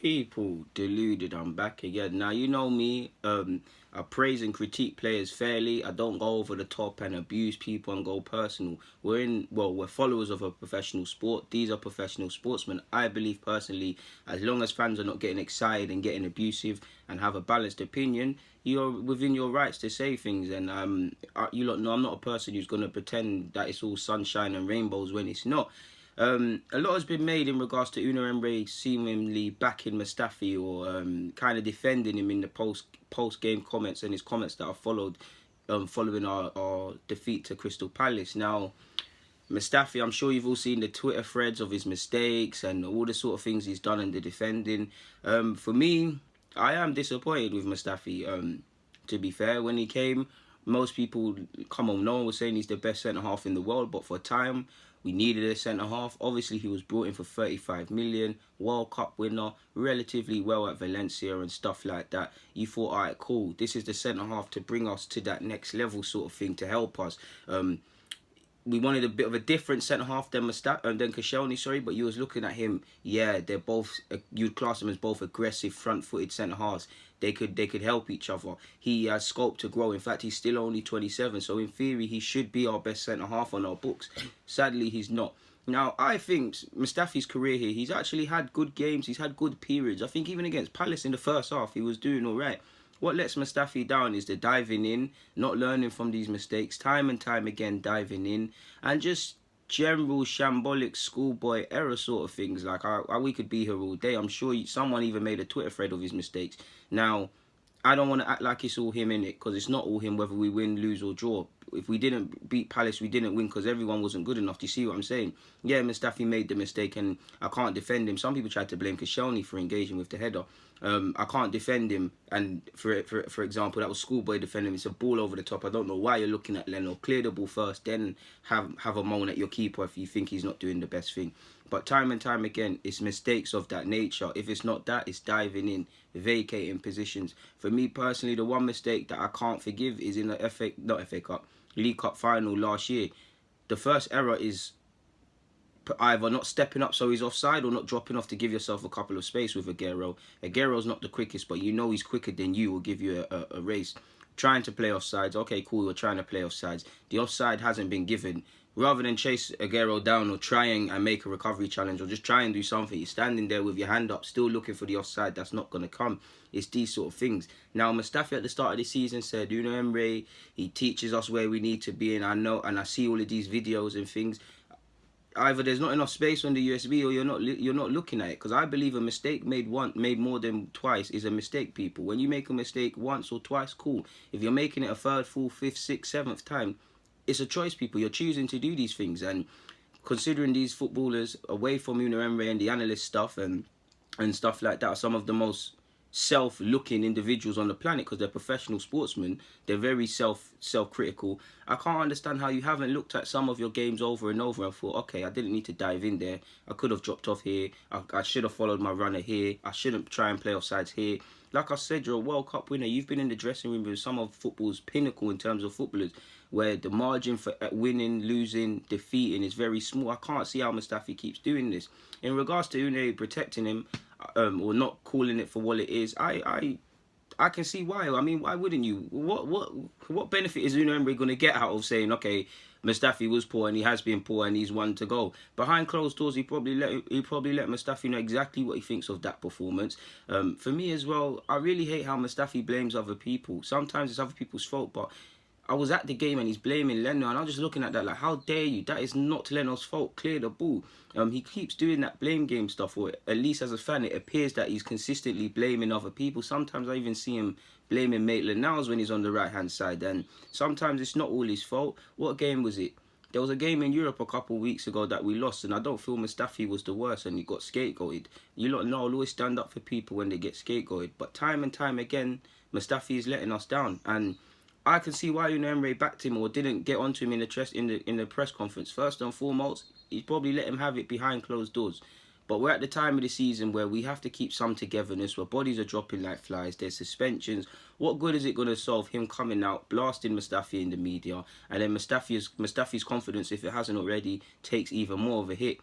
People deluded, I'm back again. Now you know me, I praise and critique players fairly. I don't go over the top and abuse people and go personal. We're followers of a professional sport. These are professional sportsmen. I believe personally, as long as fans are not getting excited and getting abusive and have a balanced opinion, you're within your rights to say things. And you lot know I'm not a person who's gonna pretend that it's all sunshine and rainbows when it's not. A lot has been made in regards to Unai Emery seemingly backing Mustafi or kind of defending him in the post game comments and his comments that are followed following our defeat to Crystal Palace. Now, Mustafi, I'm sure you've all seen the Twitter threads of his mistakes and all the sort of things he's done in the defending. For me, I am disappointed with Mustafi. To be fair, when he came, most people, come on, no one was saying he's the best centre half in the world, but for a time, we needed a centre half. Obviously, he was brought in for 35 million, World Cup winner, relatively well at Valencia and stuff like that. You thought, all right, cool, this is the centre half to bring us to that next level sort of thing, to help us. We wanted a bit of a different centre half than Koscielny, sorry, but you was looking at him. Yeah, they're both. You'd class them as both aggressive, front-footed centre halves. They could help each other. He has scope to grow. In fact, he's still only 27, so in theory, he should be our best centre half on our books. Sadly, he's not. Now, I think Mustafi's career here, he's actually had good games. He's had good periods. I think even against Palace in the first half, he was doing all right. What lets Mustafi down is the diving in, not learning from these mistakes, time and time again diving in, and just general shambolic schoolboy error sort of things. Like, we could be here all day. I'm sure someone even made a Twitter thread of his mistakes. Now, I don't want to act like it's all him in it, because it's not all him whether we win, lose or draw. If we didn't beat Palace, we didn't win because everyone wasn't good enough. Do you see what I'm saying? Yeah, Mustafi made the mistake and I can't defend him. Some people tried to blame Koscielny for engaging with the header. I can't defend him, and for example, that was schoolboy defending him. It's a ball over the top. I don't know why you're looking at Leno. Clear the ball first, then have a moan at your keeper if you think he's not doing the best thing. But time and time again, it's mistakes of that nature. If it's not that, it's diving in, vacating positions. For me personally, the one mistake that I can't forgive is in the League Cup final last year. The first error is either not stepping up so he's offside or not dropping off to give yourself a couple of space with Aguero. Aguero's not the quickest, but you know he's quicker than you, will give you a race. Trying to play offsides. Okay, cool, we're trying to play offsides. The offside hasn't been given. Rather than chase Aguero down or try and make a recovery challenge or just try and do something, you're standing there with your hand up, still looking for the offside that's not going to come. It's these sort of things. Now, Mustafi at the start of the season said, Unai Emery, he teaches us where we need to be, and I know, and I see all of these videos and things. Either there's not enough space on the USB or you're not looking at it. Because I believe a mistake made more than twice is a mistake, people. When you make a mistake once or twice, cool. If you're making it a third, fourth, fifth, sixth, seventh time, it's a choice, people. You're choosing to do these things. And considering these footballers, away from Unai Emery and the analyst stuff and stuff like that, are some of the most self-looking individuals on the planet, because they're professional sportsmen. They're very self-critical. I can't understand how you haven't looked at some of your games over and over and thought, okay, I didn't need to dive in there. I could have dropped off here. I should have followed my runner here. I shouldn't try and play offsides here. Like I said, you're a World Cup winner. You've been in the dressing room with some of football's pinnacle in terms of footballers, where the margin for winning, losing, defeating is very small. I can't see how Mustafi keeps doing this. In regards to Unai protecting him, or not calling it for what it is, I can see why. I mean, why wouldn't you? What benefit is Unai Emery going to get out of saying, okay, Mustafi was poor and he has been poor and he's one to go? Behind closed doors, he probably let Mustafi know exactly what he thinks of that performance. For me as well, I really hate how Mustafi blames other people. Sometimes it's other people's fault, but I was at the game and he's blaming Leno, and I'm just looking at that like, how dare you? That is not Leno's fault. Clear the ball. He keeps doing that blame game stuff, or at least as a fan, it appears that he's consistently blaming other people. Sometimes I even see him blaming Maitland-Niles when he's on the right-hand side, and sometimes it's not all his fault. What game was it? There was a game in Europe a couple of weeks ago that we lost, and I don't feel Mustafi was the worst and he got scapegoated. You lot know I'll always stand up for people when they get scapegoated, but time and time again, Mustafi is letting us down, and I can see why Unai Emery backed him or didn't get onto him in the press conference. First and foremost, he's probably let him have it behind closed doors. But we're at the time of the season where we have to keep some togetherness, where bodies are dropping like flies, there's suspensions. What good is it going to solve him coming out, blasting Mustafi in the media, and then Mustafi's confidence, if it hasn't already, takes even more of a hit?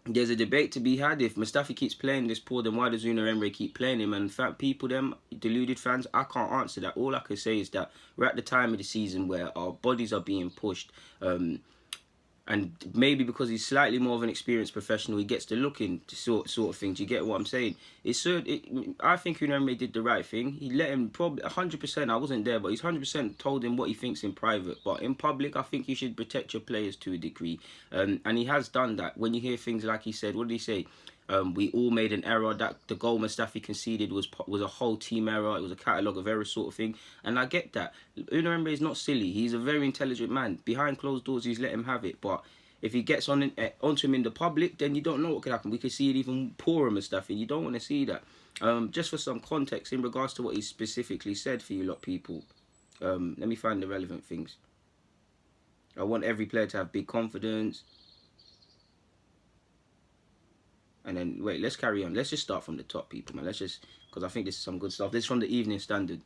there's a debate to be had. If Mustafi keeps playing this poor, then why does Unai Emery keep playing him? And people, them deluded fans, I can't answer that. All I can say is that we're at the time of the season where our bodies are being pushed. And maybe because he's slightly more of an experienced professional, he gets to look into sort of things. You get what I'm saying? I think Unai Emery did the right thing. He let him probably 100%. I wasn't there, but he's 100% told him what he thinks in private. But in public, I think you should protect your players to a degree. And he has done that. When you hear things like he said, what did he say? We all made an error. That the goal Mustafi conceded was a whole team error. It was a catalogue of errors sort of thing. And I get that. Unai Emery is not silly. He's a very intelligent man. Behind closed doors, he's let him have it. But if he gets onto him in the public, then you don't know what could happen. We could see it even poorer Mustafi. You don't want to see that. Just for some context in regards to what he specifically said for you lot people. Let me find the relevant things. I want every player to have big confidence. And then, wait, let's carry on. Let's just start from the top, people, man. Let's just, because I think this is some good stuff. This is from the Evening Standard.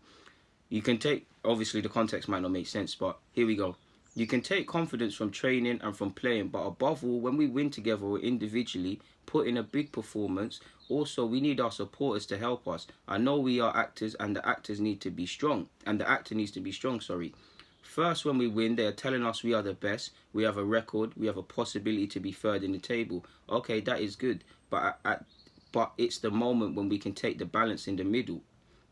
You can take, obviously the context might not make sense, but here we go. You can take confidence from training and from playing, but above all, when we win together or individually, put in a big performance. Also, we need our supporters to help us. I know we are actors, and the actors need to be strong. And the actor needs to be strong, sorry. First, when we win, they are telling us we are the best. We have a record. We have a possibility to be third in the table. Okay, that is good. But it's the moment when we can take the balance in the middle.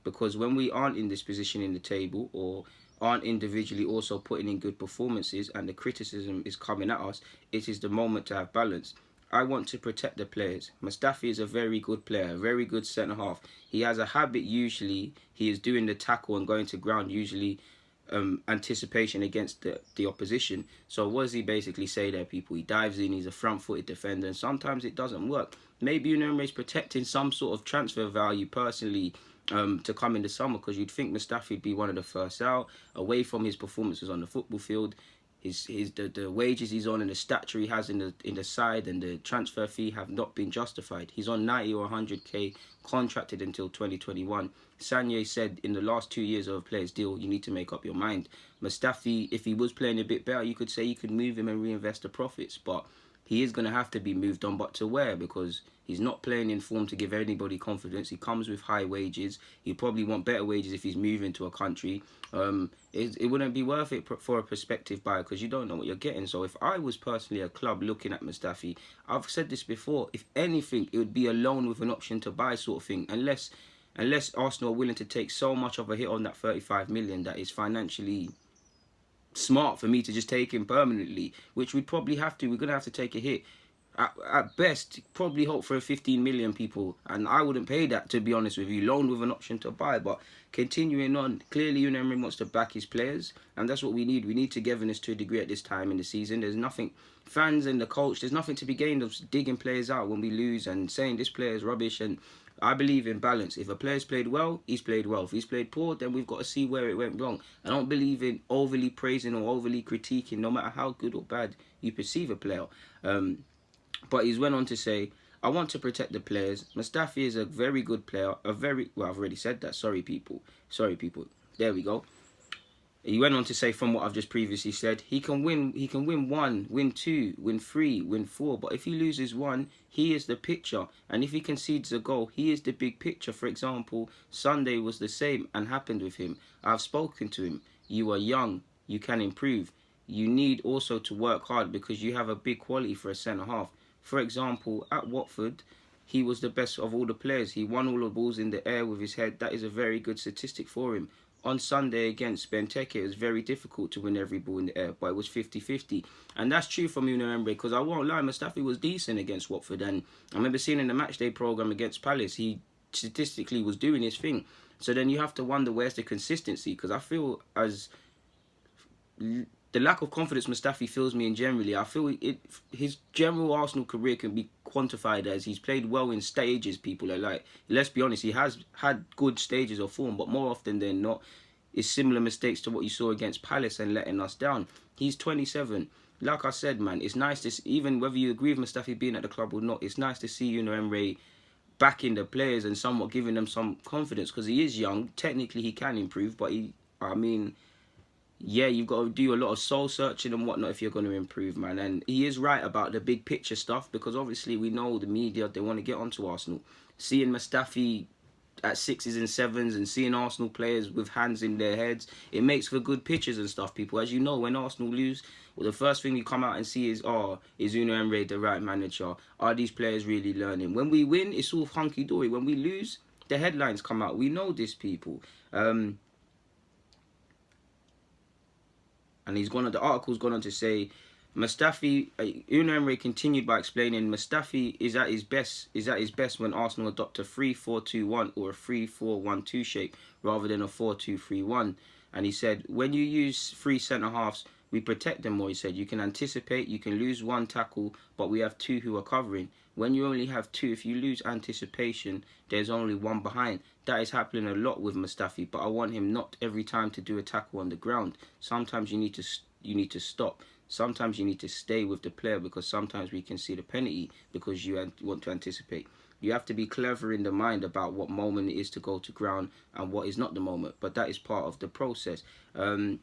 Because when we aren't in this position in the table or aren't individually also putting in good performances and the criticism is coming at us, it is the moment to have balance. I want to protect the players. Mustafi is a very good player, a very good centre-half. He has a habit usually. He is doing the tackle and going to ground usually. Anticipation against the opposition. So what does he basically say there, people? He dives in, he's a front-footed defender, and sometimes it doesn't work. Maybe Unai Emery is protecting some sort of transfer value personally to come in the summer, because you'd think Mustafi would be one of the first out, away from his performances on the football field. The wages he's on and the stature he has in the side and the transfer fee have not been justified. He's on 90 or 100k, contracted until 2021. Sanye said in the last 2 years of a player's deal, you need to make up your mind. Mustafi, if he was playing a bit better, you could say you could move him and reinvest the profits, but he is going to have to be moved on, but to where? Because he's not playing in form to give anybody confidence. He comes with high wages. He'd probably want better wages if he's moving to a country. It wouldn't be worth it for a prospective buyer, because you don't know what you're getting. So if I was personally a club looking at Mustafi, I've said this before, if anything, it would be a loan with an option to buy sort of thing, unless Arsenal are willing to take so much of a hit on that 35 million that is financially smart for me to just take him permanently, which we'd probably have to. We're going to have to take a hit. At best, probably hope for a 15 million, people, and I wouldn't pay that, to be honest with you. Loan with an option to buy. But continuing on, clearly Unai Emery wants to back his players, and that's what we need. We need togetherness to a degree at this time in the season. There's nothing, fans and the coach, there's nothing to be gained of digging players out when we lose and saying this player is rubbish. And I believe in balance. If a player's played well, he's played well. If he's played poor, then we've got to see where it went wrong. I don't believe in overly praising or overly critiquing, no matter how good or bad you perceive a player. But he's went on to say, I want to protect the players. Mustafi is a very good player. Well, I've already said that. Sorry, people. There we go. He went on to say, from what I've just previously said, he can win 1, win 2, win 3, win 4. But if he loses 1, he is the picture. And if he concedes a goal, he is the big picture. For example, Sunday was the same and happened with him. I've spoken to him. You are young. You can improve. You need also to work hard because you have a big quality for a centre-half. For example, at Watford, he was the best of all the players. He won all the balls in the air with his head. That is a very good statistic for him. On Sunday against Benteke, it was very difficult to win every ball in the air, but it was 50-50. And that's true from Unai Emery, because I won't lie, Mustafi was decent against Watford. And I remember seeing in the matchday programme against Palace, he statistically was doing his thing. So then you have to wonder, where's the consistency? Because I feel as the lack of confidence Mustafi fills me in generally, I feel his general Arsenal career can be quantified as he's played well in stages, people are like. Let's be honest, he has had good stages of form, but more often than not, it's similar mistakes to what you saw against Palace and letting us down. He's 27. Like I said, man, it's nice to see, even whether you agree with Mustafi being at the club or not, it's nice to see Unai Emery backing the players and somewhat giving them some confidence, because he is young. Technically, he can improve, but Yeah, you've got to do a lot of soul searching and whatnot if you're going to improve, man. And he is right about the big picture stuff, because obviously we know the media, they want to get onto Arsenal. Seeing Mustafi at sixes and sevens and seeing Arsenal players with hands in their heads, it makes for good pictures and stuff, people. As you know, when Arsenal lose, well, the first thing you come out and see is, oh, is Unai Emery the right manager? Are these players really learning? When we win, it's all hunky-dory. When we lose, the headlines come out. We know this, people. And the article's gone on to say, Mustafi, Unai Emery continued by explaining, Mustafi is at his best when Arsenal adopt a 3-4-2-1 or a 3-4-1-2 shape rather than a 4-2-3-1. And he said, when you use three centre halves, we protect them more. He said, you can anticipate, you can lose one tackle, but we have two who are covering. When you only have two, if you lose anticipation, there's only one behind. That is happening a lot with Mustafi, but I want him not every time to do a tackle on the ground. Sometimes you need to stop. Sometimes you need to stay with the player, because sometimes we can see the penalty because you want to anticipate. You have to be clever in the mind about what moment it is to go to ground and what is not the moment, but that is part of the process. And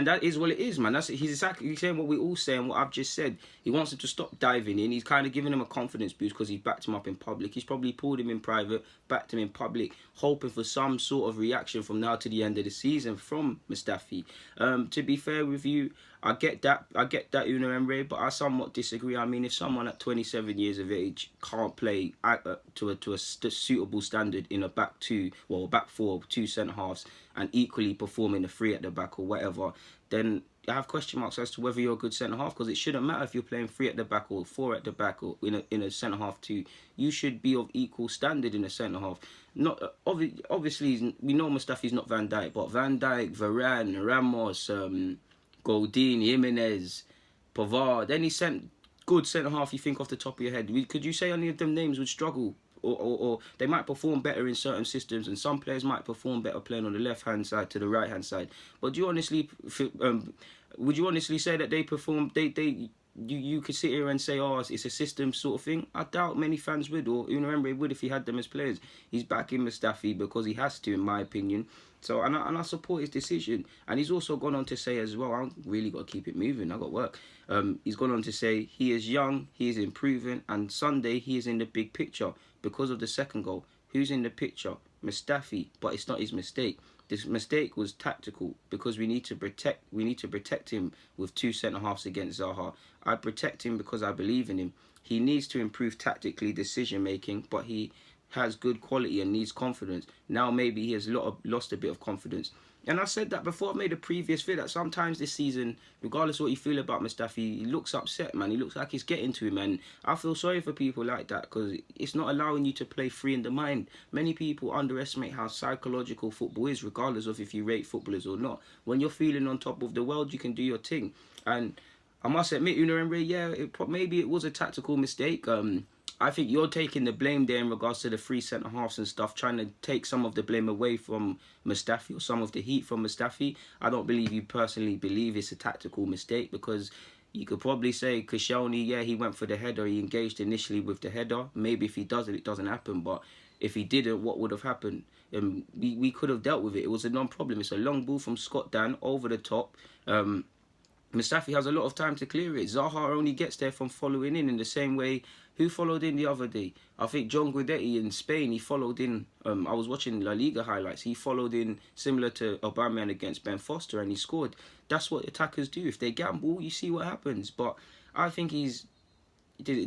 that is what it is, man. He's saying what we all say and what I've just said. He wants him to stop diving in. He's kind of giving him a confidence boost because he backed him up in public. He's probably pulled him in private, backed him in public, hoping for some sort of reaction from now to the end of the season from Mustafi. To be fair with you, I get that Unai Emery, but I somewhat disagree. I mean, if someone at 27 years of age can't play to a suitable standard in a back four, two centre halves, and equally perform in a three at the back or whatever, then I have question marks as to whether you're a good centre half, because it shouldn't matter if you're playing three at the back or four at the back or in a centre half too. You should be of equal standard in a centre half. Not obviously we know Mustafi's not Van Dijk, but Van Dijk, Varane, Ramos, Goldin, Jimenez, Pavard, any good centre half you think off the top of your head, could you say any of them names would struggle? Or they might perform better in certain systems, and some players might perform better playing on the left hand side to the right hand side. But do you honestly, would you honestly say that they perform? You could sit here and say, oh, it's a system sort of thing. I doubt many fans would, or Unai Emery would if he had them as players. He's backing Mustafi because he has to, in my opinion. So, and I support his decision. And he's also gone on to say as well, I've really got to keep it moving, I've got work. He's gone on to say, he is young, he is improving, and Sunday he is in the big picture because of the second goal. Who's in the picture? Mustafi, but it's not his mistake. This mistake was tactical because we need to protect him with two centre halves against Zaha. I protect him because I believe in him. He needs to improve tactically, decision making, but he has good quality and needs confidence. Now maybe he has lost a bit of confidence. And I said that before. I made a previous video that sometimes this season, regardless of what you feel about Mustafi, he looks upset, man. He looks like it's getting to him, and I feel sorry for people like that because it's not allowing you to play free in the mind. Many people underestimate how psychological football is, regardless of if you rate footballers or not. When you're feeling on top of the world, you can do your thing. And I must admit, Unai Emery, yeah, maybe it was a tactical mistake. I think you're taking the blame there in regards to the three centre halves and stuff, trying to take some of the blame away from Mustafi or some of the heat from Mustafi. I don't believe you personally believe it's a tactical mistake, because you could probably say Koscielny, yeah, he went for the header, he engaged initially with the header. Maybe if he does it, it doesn't happen. But if he didn't, what would have happened? We could have dealt with it. It was a non-problem. It's a long ball from Scott Dan over the top. Mustafi has a lot of time to clear it. Zaha only gets there from following in the same way. Who followed in the other day? I think John Guidetti in Spain, he followed in. I was watching La Liga highlights. He followed in similar to Aubameyang against Ben Foster, and he scored. That's what attackers do. If they gamble, you see what happens. But I think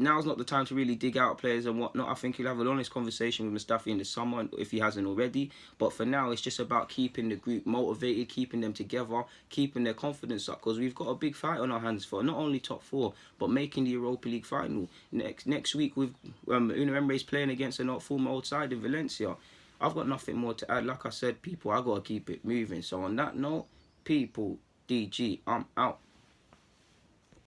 now's not the time to really dig out players and whatnot. I think he'll have an honest conversation with Mustafi in the summer if he hasn't already. But for now, it's just about keeping the group motivated, keeping them together, keeping their confidence up, because we've got a big fight on our hands for not only top four, but making the Europa League final. Next week, with Unai Emery's playing against a not former old side in Valencia. I've got nothing more to add. Like I said, people, I got to keep it moving. So on that note, people, DG, I'm out.